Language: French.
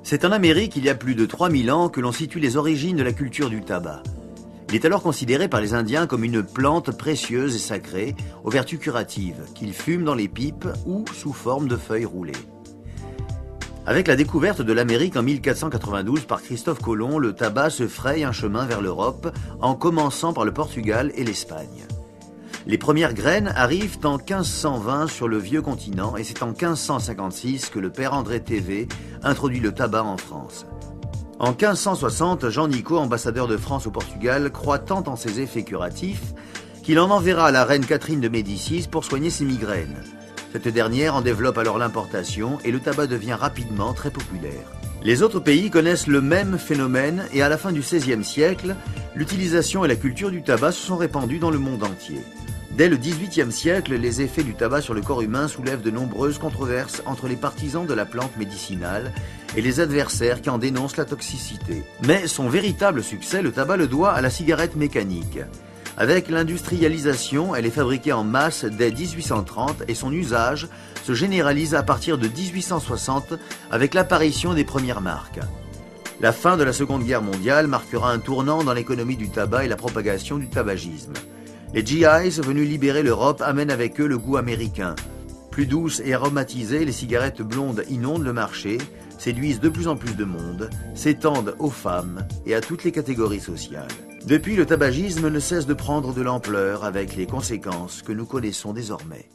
C'est en Amérique, il y a plus de 3000 ans, que l'on situe les origines de la culture du tabac. Il est alors considéré par les Indiens comme une plante précieuse et sacrée, aux vertus curatives, qu'ils fument dans les pipes ou sous forme de feuilles roulées. Avec la découverte de l'Amérique en 1492 par Christophe Colomb, le tabac se fraye un chemin vers l'Europe, en commençant par le Portugal et l'Espagne. Les premières graines arrivent en 1520 sur le vieux continent et c'est en 1556 que le père André Thévé introduit le tabac en France. En 1560, Jean Nicot, ambassadeur de France au Portugal, croit tant en ses effets curatifs qu'il en enverra à la reine Catherine de Médicis pour soigner ses migraines. Cette dernière en développe alors l'importation et le tabac devient rapidement très populaire. Les autres pays connaissent le même phénomène et à la fin du XVIe siècle, l'utilisation et la culture du tabac se sont répandues dans le monde entier. Dès le XVIIIe siècle, les effets du tabac sur le corps humain soulèvent de nombreuses controverses entre les partisans de la plante médicinale et les adversaires qui en dénoncent la toxicité. Mais son véritable succès, le tabac le doit à la cigarette mécanique. Avec l'industrialisation, elle est fabriquée en masse dès 1830 et son usage se généralise à partir de 1860 avec l'apparition des premières marques. La fin de la Seconde Guerre mondiale marquera un tournant dans l'économie du tabac et la propagation du tabagisme. Les GIs venus libérer l'Europe amènent avec eux le goût américain. Plus douces et aromatisées, les cigarettes blondes inondent le marché, séduisent de plus en plus de monde, s'étendent aux femmes et à toutes les catégories sociales. Depuis, le tabagisme ne cesse de prendre de l'ampleur avec les conséquences que nous connaissons désormais.